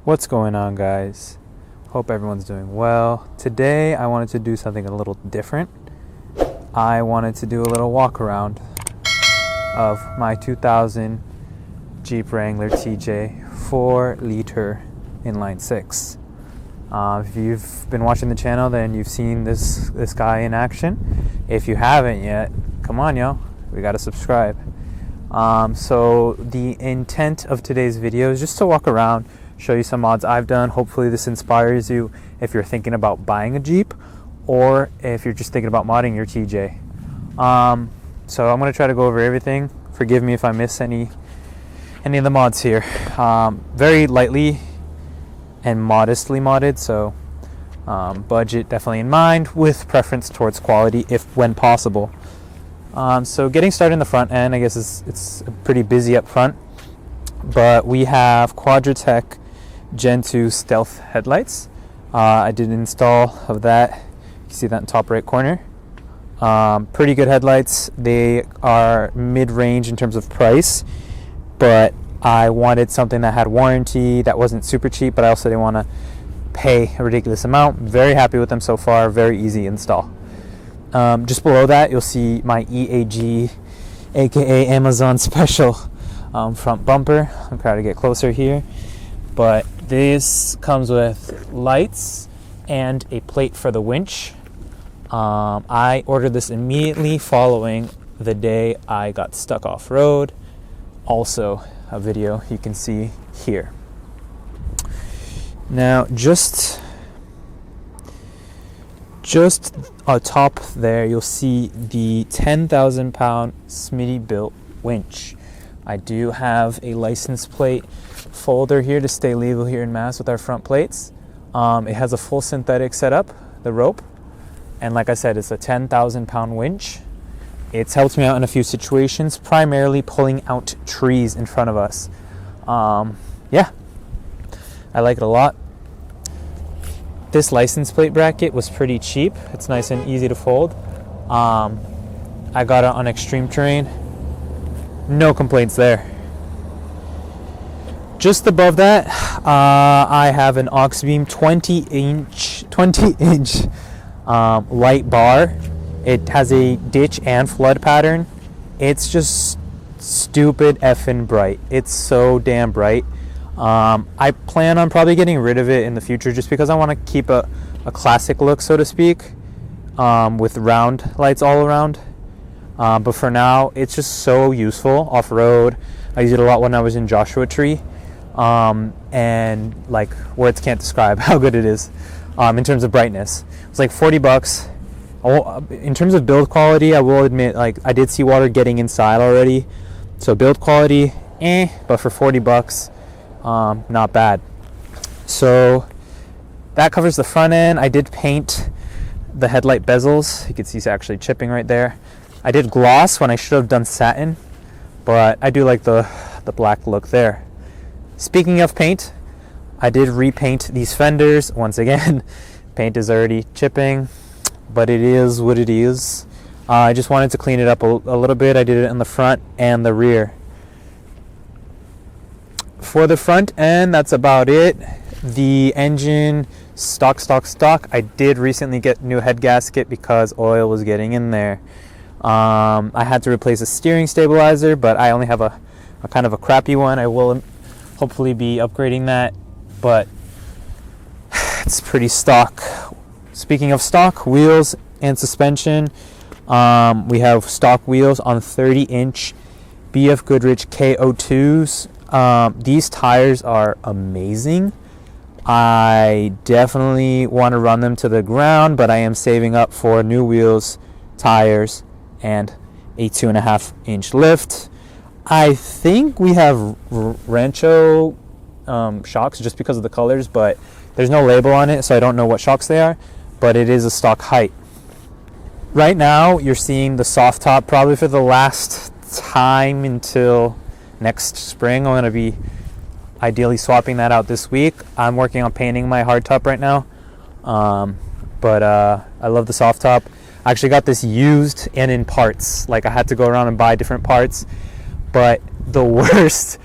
What's going on, guys? Hope everyone's doing well. Today I wanted to do something a little different. I wanted to do a little walk around of my 2000 Jeep Wrangler TJ 4-liter inline 6. If you've been watching the channel, then you've seen this guy in action. If you haven't yet, come on, yo, we gotta subscribe. So the intent of today's video is just to walk around, show you some mods I've done. Hopefully this inspires you if you're thinking about buying a Jeep or if you're just thinking about modding your TJ. So I'm going to try to go over everything. Forgive me if I miss any of the mods here. Very lightly and modestly modded, so budget definitely in mind with preference towards quality when possible. So getting started in the front end, I guess it's pretty busy up front, but we have Quadratec Gen 2 stealth headlights. I did an install of that. You see that in top right corner. Pretty good headlights. They are mid-range in terms of price, but I wanted something that had warranty, that wasn't super cheap, but I also didn't want to pay a ridiculous amount. Very happy with them so far. Very easy install. Just below that, you'll see my EAG, aka Amazon Special front bumper. I'm trying to get closer here, but this comes with lights and a plate for the winch. I ordered this immediately following the day I got stuck off-road. Also a video you can see here. Now just atop there, you'll see the 10,000 pound Smitty built winch. I do have a license plate folder here to stay legal here in Mass with our front plates. It has a full synthetic setup, the rope, and like I said, it's a 10,000 pound winch. It's helped me out in a few situations, primarily pulling out trees in front of us. Yeah, I like it a lot. This license plate bracket was pretty cheap. It's nice and easy to fold. I got it on extreme terrain. No complaints there. Just above that, I have an Oxbeam 20 inch light bar. It has a ditch and flood pattern. It's just stupid effing bright. It's so damn bright. I plan on probably getting rid of it in the future just because I want to keep a classic look, so to speak, with round lights all around. But for now, it's just so useful off-road. I used it a lot when I was in Joshua Tree, and like words can't describe how good it is in terms of brightness. It's like $40. In terms of build quality, I will admit, like, I did see water getting inside already, so build quality, but for $40, not bad. So that covers the front end. I did paint the headlight bezels. You can see it's actually chipping right there. I did gloss when I should have done satin, but I do like the black look there. Speaking of paint, I did repaint these fenders. Once again, paint is already chipping, but it is what it is. I just wanted to clean it up a little bit. I did it in the front and the rear. For the front end, that's about it. The engine, stock. I did recently get new head gasket because oil was getting in there. I had to replace a steering stabilizer, but I only have a kind of a crappy one. I will hopefully be upgrading that, but it's pretty stock. Speaking of stock, wheels and suspension, we have stock wheels on 30-inch BF Goodrich KO2s. These tires are amazing. I definitely want to run them to the ground, but I am saving up for new wheels, tires, and a 2.5-inch lift. I think we have Rancho shocks just because of the colors, but there's no label on it, so I don't know what shocks they are, but it is a stock height. Right now, you're seeing the soft top probably for the last time until next spring. I'm going to be ideally swapping that out this week. I'm working on painting my hard top right now, but I love the soft top. I actually got this used and in parts. Like, I had to go around and buy different parts, but the worst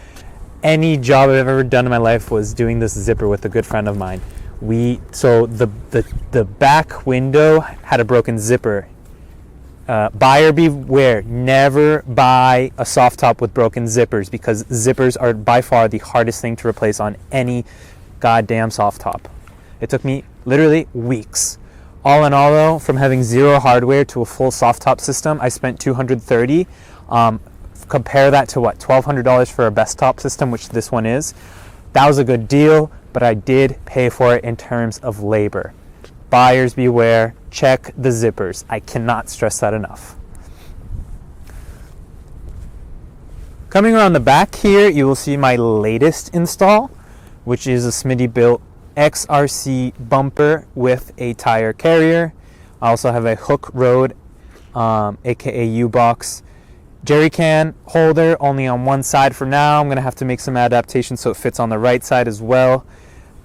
any job I've ever done in my life was doing this zipper with a good friend of mine. So the back window had a broken zipper. Buyer beware, never buy a soft top with broken zippers, because zippers are by far the hardest thing to replace on any goddamn soft top. It took me literally weeks. All in all though, from having zero hardware to a full soft top system, I spent $230. Compare that to what, $1,200 for a best top system, which this one is. That was a good deal, but I did pay for it in terms of labor. Buyers beware, check the zippers. I cannot stress that enough. Coming around the back here, you will see my latest install, which is a Smitty-built XRC bumper with a tire carrier. I also have a hook road, aka U-box, jerry can holder, only on one side for now. I'm going to have to make some adaptations so it fits on the right side as well.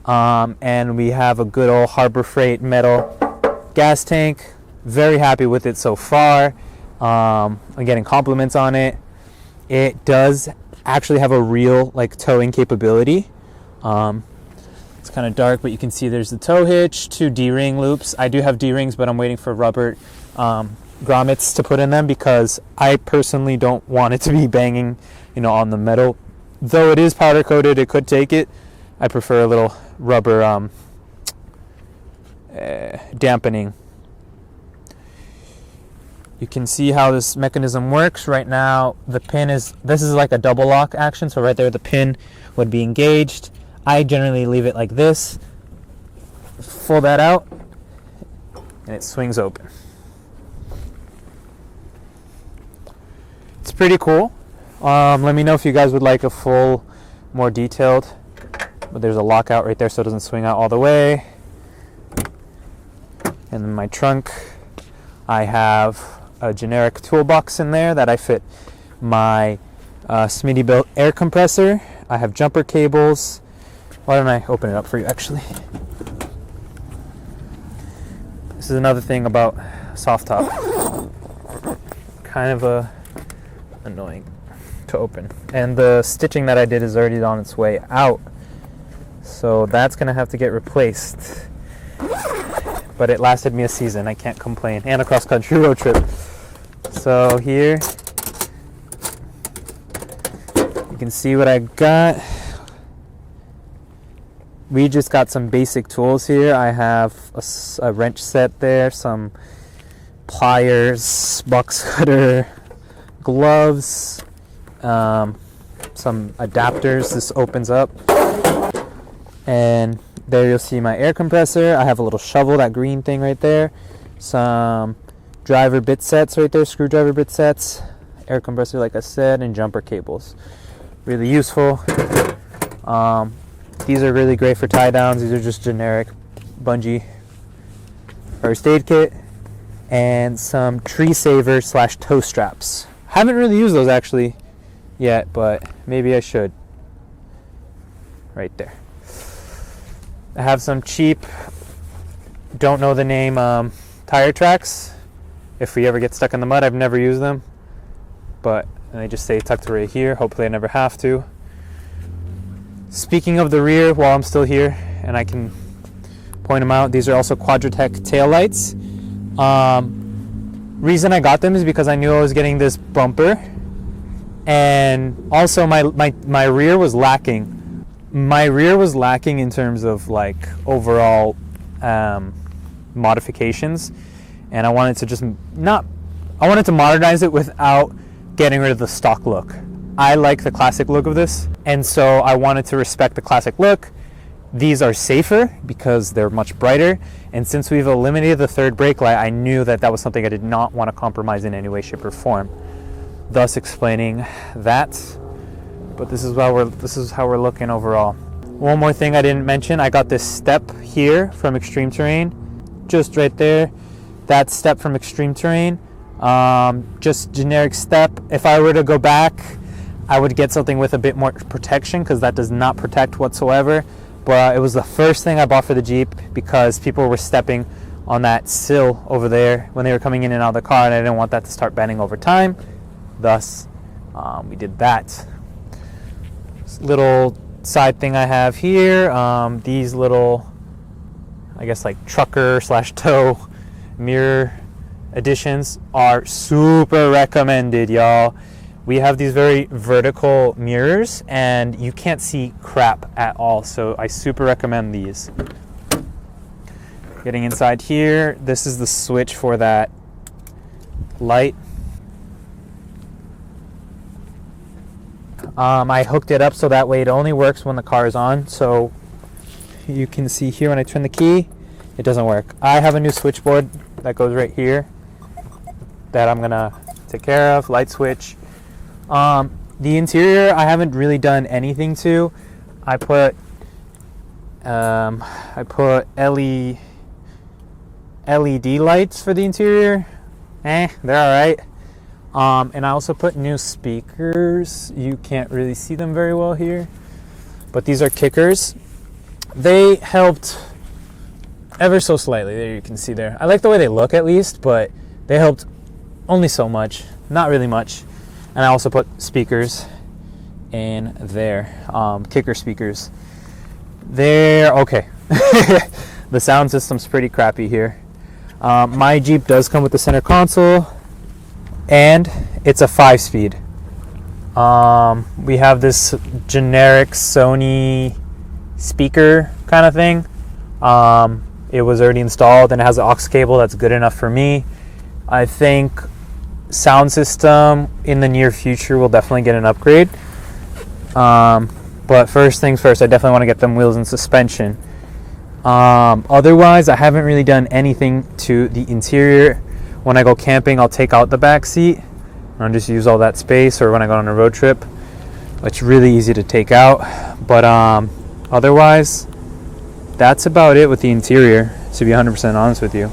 And we have a good old Harbor Freight metal gas tank. Very happy with it so far. I'm getting compliments on it. It does actually have a real towing capability. It's kind of dark, but you can see there's the tow hitch, 2 D-ring loops. I do have D-rings, but I'm waiting for rubber grommets to put in them, because I personally don't want it to be banging, on the metal. Though it is powder coated, it could take it. I prefer a little rubber dampening. You can see how this mechanism works. Right now, this is like a double lock action. So right there, the pin would be engaged. I generally leave it like this. Pull that out, and it swings open. It's pretty cool. Let me know if you guys would like a full, more detailed. But there's a lockout right there so it doesn't swing out all the way. And in my trunk, I have a generic toolbox in there that I fit my Smitty-built air compressor. I have jumper cables. Why don't I open it up for you, actually? This is another thing about soft top. Kind of annoying to open. And the stitching that I did is already on its way out. So that's going to have to get replaced. But it lasted me a season. I can't complain. And a cross-country road trip. So here, you can see what I got. We just got some basic tools here. I have a wrench set there, some pliers, box cutter, gloves, some adapters. This opens up. And there you'll see my air compressor. I have a little shovel, that green thing right there. Some driver bit sets right there, screwdriver bit sets. Air compressor, like I said, and jumper cables. Really useful. These are really great for tie downs. These are just generic bungee first aid kit. And some tree saver / toe straps. Haven't really used those actually yet, but maybe I should. Right there. I have some cheap, don't know the name, tire tracks. If we ever get stuck in the mud, I've never used them. But they just say tucked right here. Hopefully I never have to. Speaking of the rear, while I'm still here, and I can point them out, these are also Quadratec taillights. Reason I got them is because I knew I was getting this bumper. And also my rear was lacking. My rear was lacking in terms of overall modifications, and I wanted to modernize it without getting rid of the stock look. I like the classic look of this, and so I wanted to respect the classic look. These are safer because they're much brighter, and since we've eliminated the third brake light, I knew that was something I did not want to compromise in any way, shape, or form. Thus explaining that. But this is how we're looking overall. One more thing I didn't mention, I got this step here from Extreme Terrain, just right there. That step from Extreme Terrain, just generic step. If I were to go back, I would get something with a bit more protection, because that does not protect whatsoever. But it was the first thing I bought for the Jeep because people were stepping on that sill over there when they were coming in and out of the car, and I didn't want that to start bending over time. Thus, we did that. this little side thing I have here, these little, I guess like trucker / tow mirror additions are super recommended, y'all. We have these very vertical mirrors and you can't see crap at all, so I super recommend these. Getting inside here, this is the switch for that light. I hooked it up so that way it only works when the car is on, so you can see here when I turn the key, it doesn't work. I have a new switchboard that goes right here that I'm gonna take care of. Light switch. The interior I haven't really done anything to. I put LED lights for the interior. They're alright. And I also put new speakers. You can't really see them very well here, but these are kickers. They helped ever so slightly. There, you can see there. I like the way they look at least, but they helped only so much, not really much. And I also put speakers in there, kicker speakers. They're okay. The sound system's pretty crappy here. My Jeep does come with the center console, and it's a 5-speed. We have this generic Sony speaker kind of thing. It was already installed and it has an aux cable that's good enough for me. I think sound system in the near future will definitely get an upgrade. But first things first, I definitely want to get them wheels and suspension. Otherwise, I haven't really done anything to the interior. When I go camping, I'll take out the back seat and just use all that space, or when I go on a road trip, it's really easy to take out. But otherwise, that's about it with the interior, to be 100% honest with you.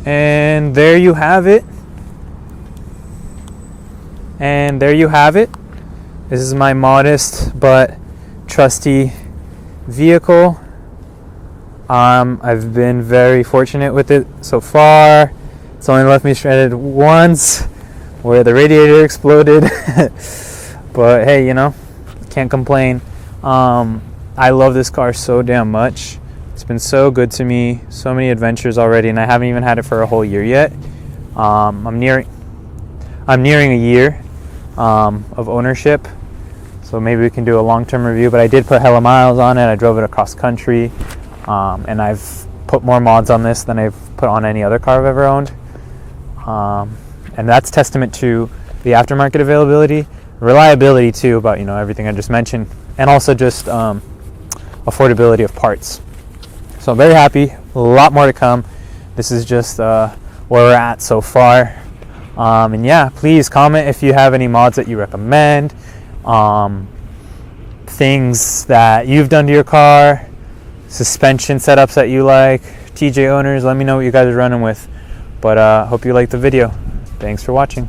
And there you have it. This is my modest but trusty vehicle. I've been very fortunate with it so far. It's only left me stranded once where the radiator exploded. But hey, you know, can't complain. I love this car so damn much. It's been so good to me, so many adventures already, and I haven't even had it for a whole year yet. I'm nearing a year of ownership, so maybe we can do a long-term review. But I did put hella miles on it. I drove it across country. And I've put more mods on this than I've put on any other car I've ever owned. And that's testament to the aftermarket availability, reliability too, about, you know, everything I just mentioned, and also just affordability of parts. So I'm very happy. A lot more to come. This is just where we're at so far. And yeah, please comment if you have any mods that you recommend, things that you've done to your car, suspension setups that you like. TJ owners, let me know what you guys are running with. But hope you liked the video. Thanks for watching.